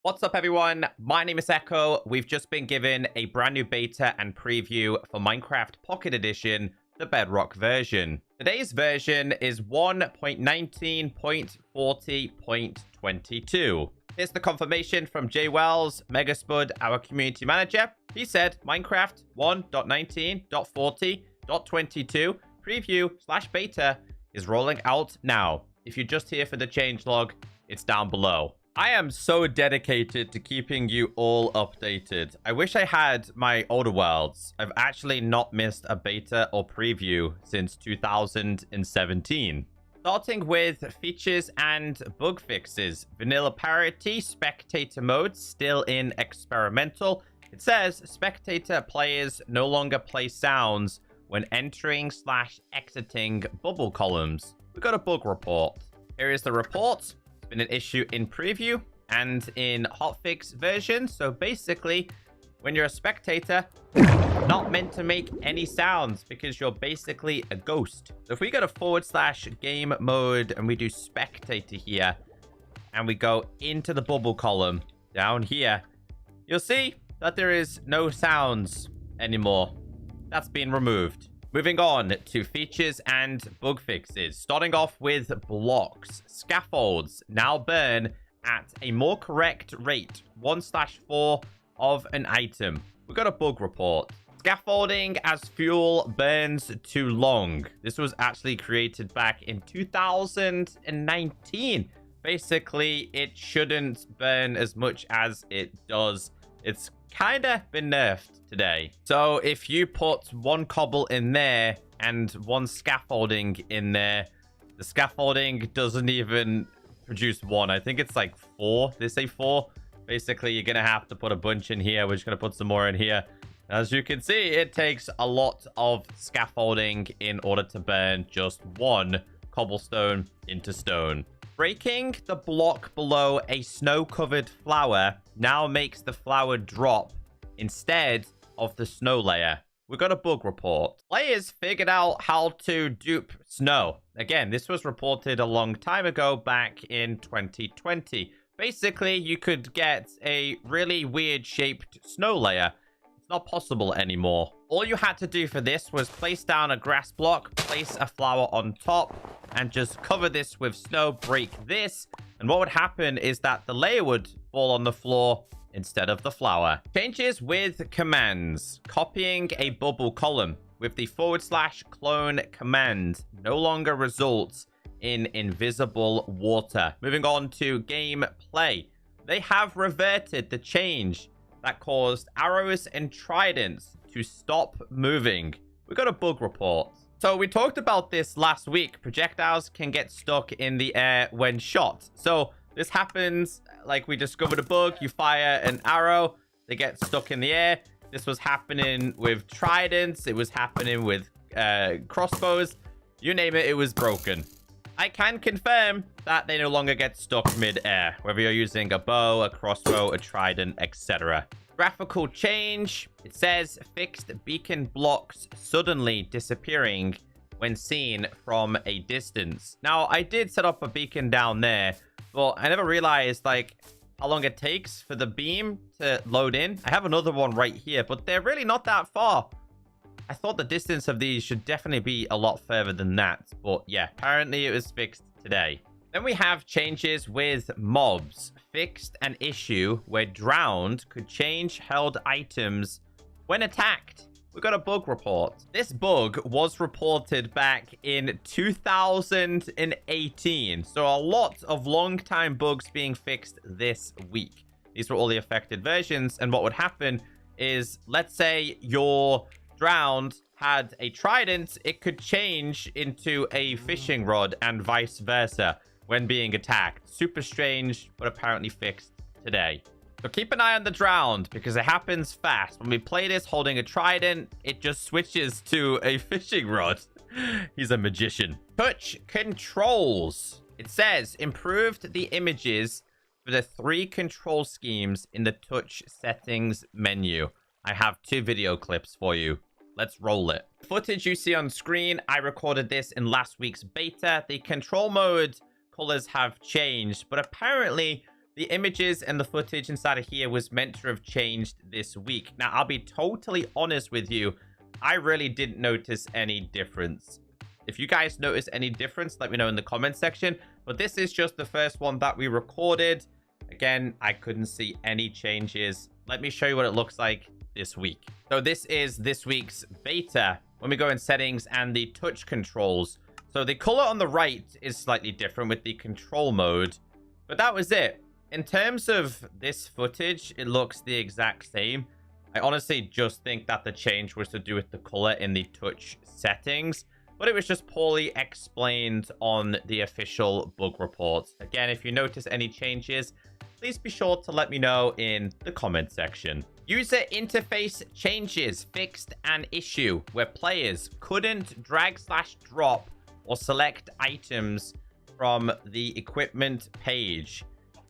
What's up, everyone? My name is Echo. We've just been given a brand new beta and preview for Minecraft Pocket Edition, the Bedrock version. Today's version is 1.19.40.22. Here's the confirmation from Jay Wells, Megaspud, our community manager. He said Minecraft 1.19.40.22 preview/beta is rolling out now. If you're just here for the changelog, it's down below. I am so dedicated to keeping you all updated. I wish I had my older worlds. I've actually not missed a beta or preview since 2017. Starting with features and bug fixes. Vanilla Parity, spectator mode, still in experimental. It says spectator players no longer play sounds when entering/exiting bubble columns. We got a bug report. Here is the report. Been an issue in preview and in hotfix version. So basically, when you're a spectator, you're not meant to make any sounds because you're basically a ghost. So if we go to /game mode and we do spectator here and we go into the bubble column down here, you'll see that there is no sounds anymore. That's been removed. Moving on to features and bug fixes. Starting off with blocks. Scaffolds now burn at a more correct rate, 1/4 of an item. We got a bug report. Scaffolding as fuel burns too long. This was actually created back in 2019. Basically, it shouldn't burn as much as it does. It's kind of been nerfed today. So if you put one cobble in there and one scaffolding in there, the scaffolding doesn't even produce one. I think it's like 4. They say 4. Basically, you're gonna have to put a bunch in here. We're just gonna put some more in here. As you can see, it takes a lot of scaffolding in order to burn just one cobblestone into stone. Breaking the block below a snow-covered flower now makes the flower drop instead of the snow layer. We got a bug report. Players figured out how to dupe snow. Again, this was reported a long time ago, back in 2020. Basically, you could get a really weird-shaped snow layer. It's not possible anymore. All you had to do for this was place down a grass block, place a flower on top, and just cover this with snow, break this, and what would happen is that the layer would fall on the floor instead of the flower. Changes with commands. Copying a bubble column with the /clone command no longer results in invisible water. Moving on to gameplay. They have reverted the change that caused arrows and tridents to stop moving. We got a bug report. So we talked about this last week. Projectiles can get stuck in the air when shot. So this happens, like we discovered a bug. You fire an arrow, they get stuck in the air. This was happening with tridents. It was happening with crossbows. You name it, it was broken. I can confirm that they no longer get stuck mid-air, whether you're using a bow, a crossbow, a trident, etc. Graphical change. It says fixed beacon blocks suddenly disappearing when seen from a distance. Now, I did set up a beacon down there, but I never realized like how long it takes for the beam to load in. I have another one right here, but they're really not that far. I thought the distance of these should definitely be a lot further than that, but yeah, apparently it was fixed today. Then we have changes with mobs. Fixed an issue where drowned could change held items when attacked. We got a bug report. This bug was reported back in 2018. So a lot of long-time bugs being fixed this week. These were all the affected versions. And what would happen is, let's say your drowned had a trident, it could change into a fishing rod and vice versa when being attacked. Super strange, but apparently fixed today. So keep an eye on the drowned because it happens fast. When we play this holding a trident, it just switches to a fishing rod. He's a magician. Touch controls. It says improved the images for the 3 control schemes in the touch settings menu. I have 2 video clips for you. Let's roll it. Footage you see on screen, I recorded this in last week's beta. The control mode colors have changed, but apparently the images and the footage inside of here was meant to have changed this week. Now, I'll be totally honest with you. I really didn't notice any difference. If you guys notice any difference, let me know in the comment section. But this is just the first one that we recorded. Again, I couldn't see any changes. Let me show you what it looks like this week. So this is this week's beta. When we go in settings and the touch controls. So the color on the right is slightly different with the control mode. But that was it. In terms of this footage, it looks the exact same. I honestly just think that the change was to do with the color in the touch settings. But it was just poorly explained on the official bug report. Again, if you notice any changes, please be sure to let me know in the comment section. User interface changes fixed an issue where players couldn't drag/drop or select items from the equipment page.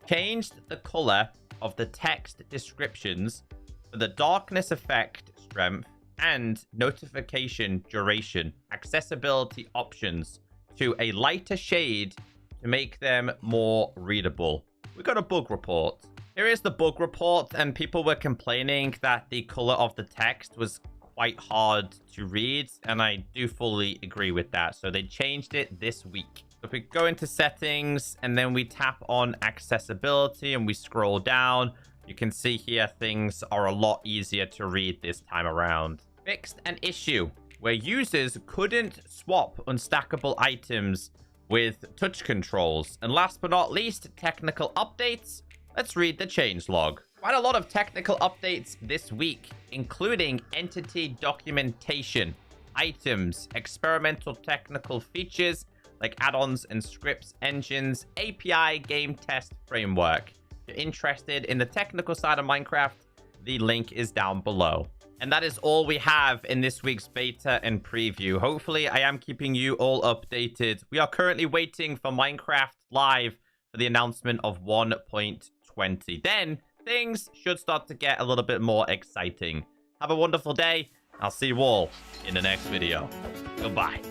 Changed the color of the text descriptions for the darkness effect strength and notification duration accessibility options to a lighter shade to make them more readable. We got a bug report. Here is the bug report, and people were complaining that the color of the text was quite hard to read, and I do fully agree with that. So they changed it this week. So if we go into settings and then we tap on accessibility and we scroll down, you can see here things are a lot easier to read this time around. Fixed an issue where users couldn't swap unstackable items with touch controls. And last but not least, technical updates. Let's read the changelog. Quite a lot of technical updates this week, including entity documentation, items, experimental technical features like add-ons and scripts, engines, API game test framework. If you're interested in the technical side of Minecraft, the link is down below. And that is all we have in this week's beta and preview. Hopefully, I am keeping you all updated. We are currently waiting for Minecraft Live for the announcement of 1.20. Then, things should start to get a little bit more exciting. Have a wonderful day. I'll see you all in the next video. Goodbye.